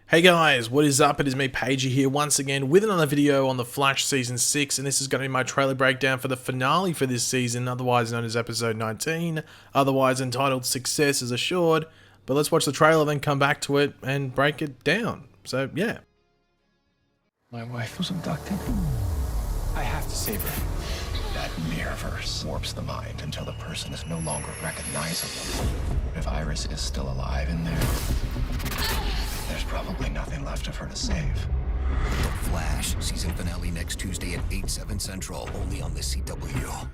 Hey guys, what is up? It is me, Pagey here once again with another video on The Flash Season 6, and this is going to be my trailer breakdown for the finale for this season, otherwise known as Episode 19, otherwise entitled Success is Assured. But let's watch the trailer, then come back to it and break it down. So, yeah. My wife was abducted. I have to save her. That mirrorverse warps the mind until the person is no longer recognizable. If Iris is still alive in there, there's probably nothing left of her to save. The Flash, season finale next Tuesday at 8/7 Central, only on the CW.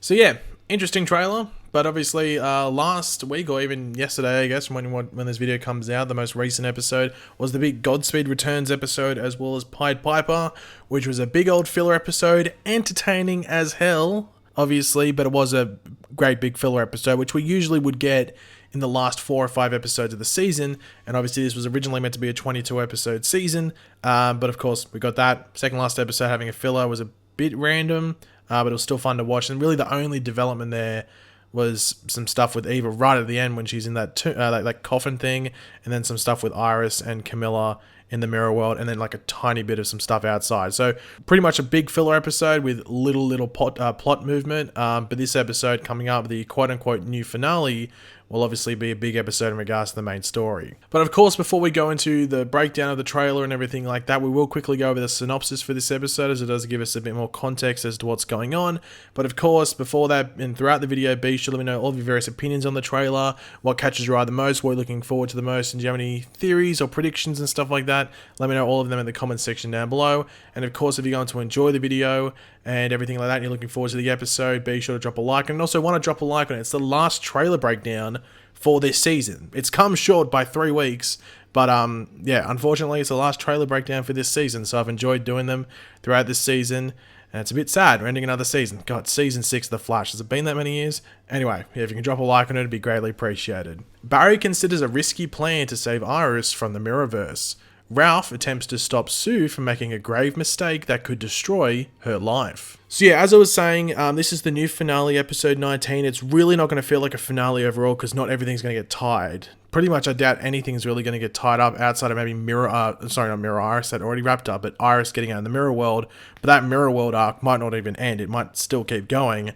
So yeah, interesting trailer, but obviously last week or even yesterday, I guess, when this video comes out, the most recent episode was the big Godspeed Returns episode, as well as Pied Piper, which was a big old filler episode, entertaining as hell, obviously, but it was a great big filler episode, which we usually would get in the last 4 or 5 episodes of the season, and obviously this was originally meant to be a 22 episode season, but of course we got that. Second last episode having a filler was a bit random, but it was still fun to watch, and really the only development there was some stuff with Eva right at the end when she's in that like coffin thing, and then some stuff with Iris and Camilla in the mirror world, and then like a tiny bit of some stuff outside. So pretty much a big filler episode with little plot movement, but this episode coming up, the quote-unquote new finale, will obviously be a big episode in regards to the main story. But of course, before we go into the breakdown of the trailer and everything like that, we will quickly go over the synopsis for this episode, as it does give us a bit more context as to what's going on. But of course, before that and throughout the video, be sure to let me know all of your various opinions on the trailer, what catches your eye the most, what you're looking forward to the most, and do you have any theories or predictions and stuff like that? Let me know all of them in the comment section down below. And of course, if you're going to enjoy the video and everything like that, and you're looking forward to the episode, be sure to drop a like, and also want to drop a like on it. It's the last trailer breakdown for this season. It's come short by 3 weeks, but yeah, unfortunately it's the last trailer breakdown for this season, so I've enjoyed doing them throughout this season, and it's a bit sad we're ending another season. God, season 6 of The Flash, has it been that many years? Anyway, yeah, if you can drop a like on it, it'd be greatly appreciated. Barry considers a risky plan to save Iris from the Mirrorverse. Ralph attempts to stop Sue from making a grave mistake that could destroy her life. So yeah, as I was saying, this is the new finale, episode 19. It's really not going to feel like a finale overall, because not everything's going to get tied. Pretty much, I doubt anything's really going to get tied up outside of maybe Iris, that already wrapped up, but Iris getting out in the mirror world. But that mirror world arc might not even end. It might still keep going.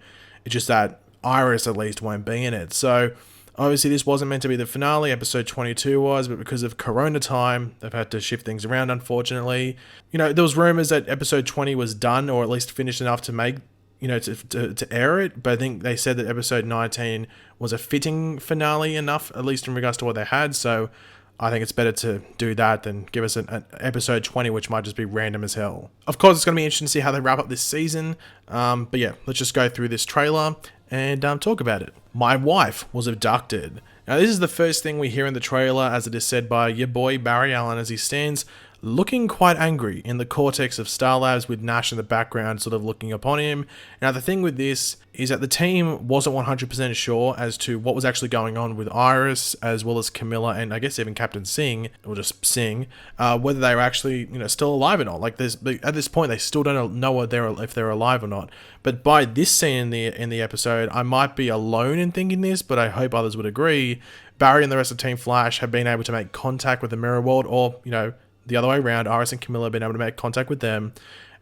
It's just that Iris at least won't be in it. So obviously, this wasn't meant to be the finale, episode 22 was, but because of Corona time, they've had to shift things around, unfortunately. You know, there was rumors that episode 20 was done, or at least finished enough to make, you know, to air it, but I think they said that episode 19 was a fitting finale enough, at least in regards to what they had, so I think it's better to do that than give us an episode 20, which might just be random as hell. Of course, it's going to be interesting to see how they wrap up this season, but yeah, let's just go through this trailer and talk about it. My wife was abducted. Now, this is the first thing we hear in the trailer, as it is said by your boy Barry Allen, as he stands looking quite angry in the cortex of Star Labs, with Nash in the background sort of looking upon him. Now, the thing with this is that the team wasn't 100% sure as to what was actually going on with Iris, as well as Camilla, and I guess even Captain Singh, or just Singh, whether they were actually, you know, still alive or not. Like, at this point, they still don't know if they're alive or not. But by this scene in the episode, I might be alone in thinking this, but I hope others would agree. Barry and the rest of Team Flash have been able to make contact with the mirror world, or, you know, the other way around. Iris and Camilla have been able to make contact with them,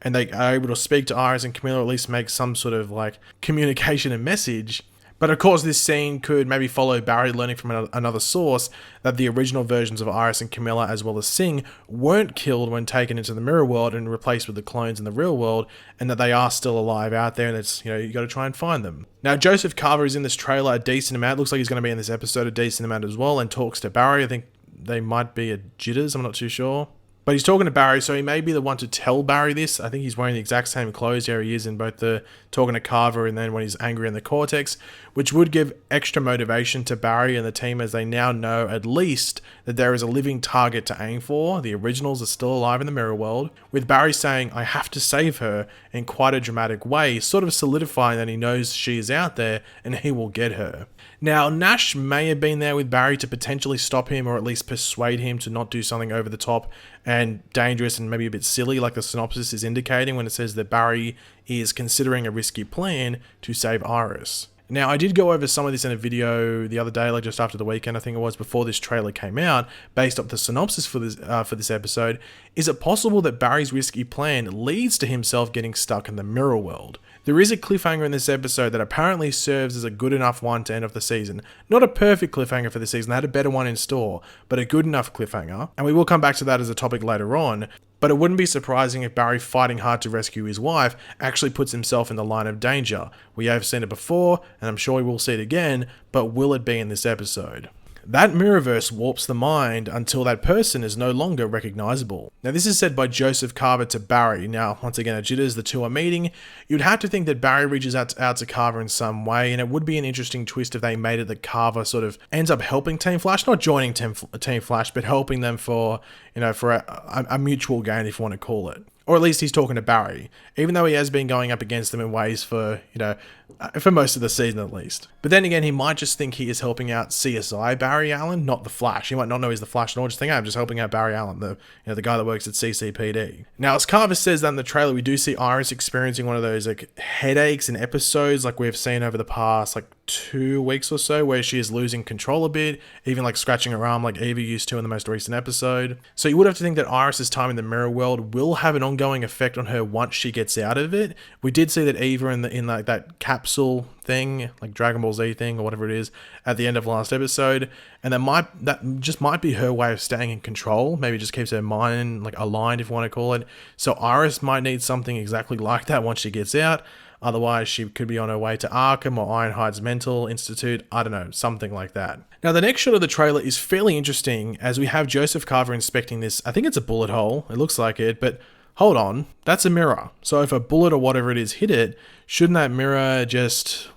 and they are able to speak to Iris and Camilla, or at least make some sort of like communication and message. But of course, this scene could maybe follow Barry learning from another source that the original versions of Iris and Camilla, as well as Singh, weren't killed when taken into the mirror world and replaced with the clones in the real world, and that they are still alive out there, and it's, you know, you got to try and find them. Now, Joseph Carver is in this trailer a decent amount. Looks like he's going to be in this episode a decent amount as well, and talks to Barry. I think they might be at Jitters, I'm not too sure. But he's talking to Barry, so he may be the one to tell Barry this. I think he's wearing the exact same clothes here he is in both the talking to Carver and then when he's angry in the Cortex, which would give extra motivation to Barry and the team, as they now know at least that there is a living target to aim for. The originals are still alive in the mirror world, with Barry saying, "I have to save her," in quite a dramatic way, sort of solidifying that he knows she is out there and he will get her. Now, Nash may have been there with Barry to potentially stop him, or at least persuade him to not do something over the top and dangerous and maybe a bit silly, like the synopsis is indicating when it says that Barry is considering a risky plan to save Iris. Now, I did go over some of this in a video the other day, like just after the weekend, I think it was, before this trailer came out, based off the synopsis for this episode. Is it possible that Barry's risky plan leads to himself getting stuck in the mirror world? There is a cliffhanger in this episode that apparently serves as a good enough one to end off the season. Not a perfect cliffhanger for the season, they had a better one in store, but a good enough cliffhanger. And we will come back to that as a topic later on. But it wouldn't be surprising if Barry fighting hard to rescue his wife actually puts himself in the line of danger. We have seen it before, and I'm sure we will see it again, but will it be in this episode? That mirrorverse warps the mind until that person is no longer recognizable. Now, this is said by Joseph Carver to Barry. Now, once again, at jitters, the two are meeting. You'd have to think that Barry reaches out to Carver in some way, and it would be an interesting twist if they made it that Carver sort of ends up helping Team Flash, not joining Team Flash, but helping them for a mutual gain, if you want to call it. Or at least he's talking to Barry, even though he has been going up against them in ways for most of the season at least. But then again, he might just think he is helping out CSI Barry Allen, not the Flash. He might not know he's the Flash at all, just think, I'm just helping out Barry Allen, the guy that works at CCPD. Now, as Carver says that in the trailer, we do see Iris experiencing one of those headaches in episodes like we've seen over the past 2 weeks or so, where she is losing control a bit, even scratching her arm like Eva used to in the most recent episode. So you would have to think that Iris's time in the mirror world will have an ongoing effect on her once she gets out of it. We did see that Eva in that capsule thing, like Dragon Ball Z thing or whatever it is, at the end of last episode, and that just might be her way of staying in control. Maybe it just keeps her mind aligned, if you want to call it. So Iris might need something exactly like that once she gets out. Otherwise, she could be on her way to Arkham or Ironhide's mental institute. I don't know, something like that. Now, the next shot of the trailer is fairly interesting, as we have Joseph Carver inspecting this. I think it's a bullet hole. It looks like it, but hold on, that's a mirror. So if a bullet or whatever it is hit it, shouldn't that mirror just,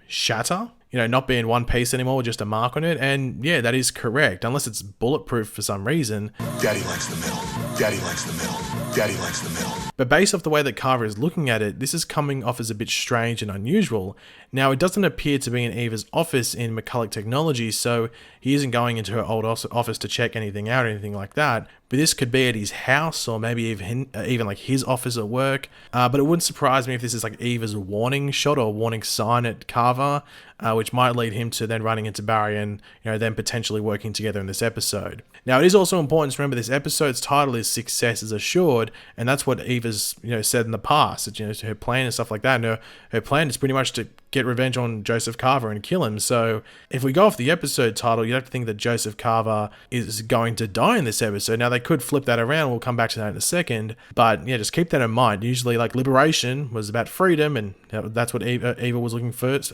shatter? Not be in one piece anymore with just a mark on it? And yeah, that is correct, unless it's bulletproof for some reason. Daddy likes the middle. Daddy likes the middle. Daddy likes the middle. But based off the way that Carver is looking at it, this is coming off as a bit strange and unusual. Now, it doesn't appear to be in Eva's office in McCulloch Technologies, so he isn't going into her old office to check anything out or anything like that. But this could be at his house, or maybe even his office at work. But it wouldn't surprise me if this is Eva's warning shot or warning sign at Carver, which might lead him to then running into Barry and then potentially working together in this episode. Now, it is also important to remember this episode's title is Success is Assured, and that's what Eva's said in the past. That, her plan and stuff like that. And her plan is pretty much to get revenge on Joseph Carver and kill him. So if we go off the episode title, you'd have to think that Joseph Carver is going to die in this episode. Now, they could flip that around. We'll come back to that in a second. But yeah, just keep that in mind. Usually, Liberation was about freedom, and that's what Eva was looking first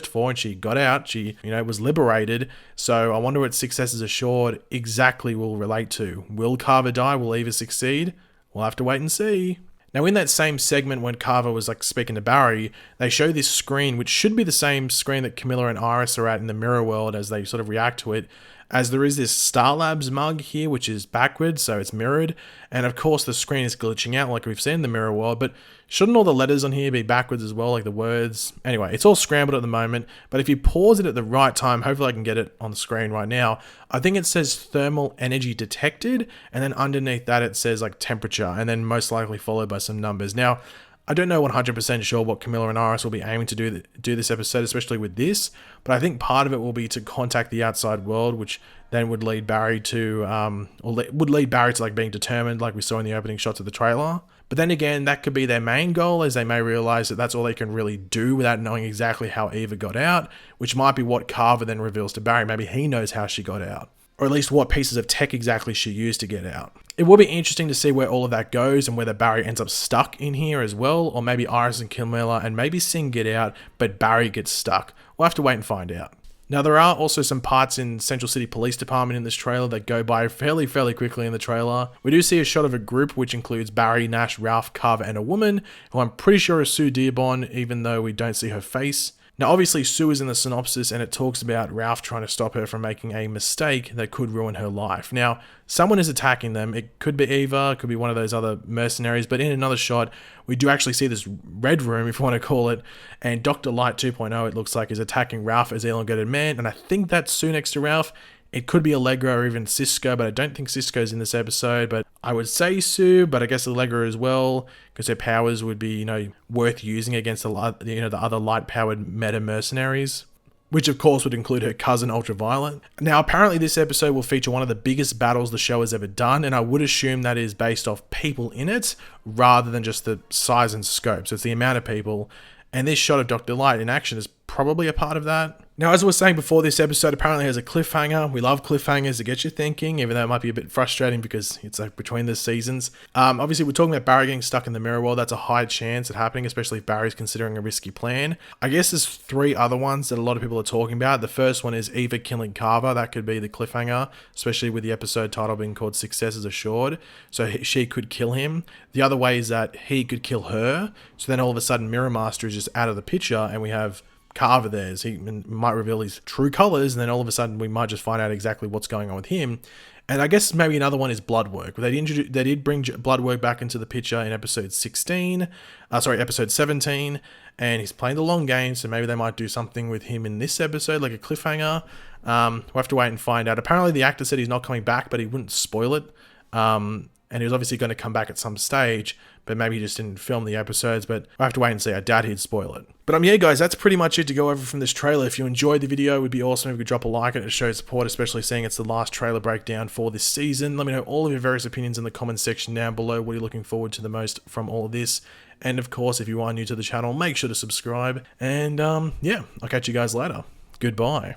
for, and she got out. She, was liberated. So I wonder what Success is Assured exactly will relate to. Will Carver die? Will Eva succeed? We'll have to wait and see. Now, in that same segment when Carver was speaking to Barry, they show this screen, which should be the same screen that Camilla and Iris are at in the mirror world as they sort of react to it, as there is this Star Labs mug here, which is backwards, so it's mirrored. And of course, the screen is glitching out like we've seen in the mirror world, but shouldn't all the letters on here be backwards as well, like the words? Anyway, it's all scrambled at the moment, but if you pause it at the right time, hopefully I can get it on the screen right now, I think it says thermal energy detected, and then underneath that it says temperature, and then most likely followed by some numbers. Now, I don't know 100% sure what Camilla and Iris will be aiming to do this episode, especially with this, but I think part of it will be to contact the outside world, which then would lead Barry to, being determined, like we saw in the opening shots of the trailer. But then again, that could be their main goal, as they may realize that that's all they can really do without knowing exactly how Eva got out, which might be what Carver then reveals to Barry. Maybe he knows how she got out, or at least what pieces of tech exactly she used to get out. It will be interesting to see where all of that goes and whether Barry ends up stuck in here as well, or maybe Iris and Camilla and maybe Singh get out, but Barry gets stuck. We'll have to wait and find out. Now, there are also some parts in Central City Police Department in this trailer that go by fairly quickly in the trailer. We do see a shot of a group which includes Barry, Nash, Ralph, Carver, and a woman, who I'm pretty sure is Sue Dearborn, even though we don't see her face. Now, obviously, Sue is in the synopsis, and it talks about Ralph trying to stop her from making a mistake that could ruin her life. Now, someone is attacking them. It could be Eva, it could be one of those other mercenaries, but in another shot, we do actually see this red room, if you want to call it, and Dr. Light 2.0, it looks like, is attacking Ralph as the elongated man, and I think that's Sue next to Ralph. It could be Allegra or even Cisco, but I don't think Cisco's in this episode. But I would say Sue, but I guess Allegra as well, because her powers would be, worth using against the other light-powered meta mercenaries, which of course would include her cousin Ultraviolet. Now, apparently this episode will feature one of the biggest battles the show has ever done, and I would assume that is based off people in it, rather than just the size and scope. So it's the amount of people, and this shot of Dr. Light in action is probably a part of that. Now, as I was saying before, this episode apparently has a cliffhanger. We love cliffhangers to get you thinking, even though it might be a bit frustrating because it's like between the seasons. Obviously, we're talking about Barry getting stuck in the mirror world. That's a high chance of happening, especially if Barry's considering a risky plan. I guess there's 3 other ones that a lot of people are talking about. The first one is Eva killing Carver. That could be the cliffhanger, especially with the episode title being called Success is Assured. So she could kill him. The other way is that he could kill her. So then all of a sudden, Mirror Master is just out of the picture, and we have Carver there. He might reveal his true colors, and then all of a sudden we might just find out exactly what's going on with him. And I guess maybe another one is blood work. They did bring blood work back into the picture in episode 17, and he's playing the long game, so maybe they might do something with him in this episode, like a cliffhanger. We'll have to wait and find out. Apparently the actor said he's not coming back, but he wouldn't spoil it. And he was obviously going to come back at some stage, but maybe he just didn't film the episodes, but I have to wait and see. I doubt he'd spoil it. But yeah, guys, that's pretty much it to go over from this trailer. If you enjoyed the video, it would be awesome if you could drop a like on it to show support, especially seeing it's the last trailer breakdown for this season. Let me know all of your various opinions in the comments section down below. What are you looking forward to the most from all of this? And of course, if you are new to the channel, make sure to subscribe. And yeah, I'll catch you guys later. Goodbye.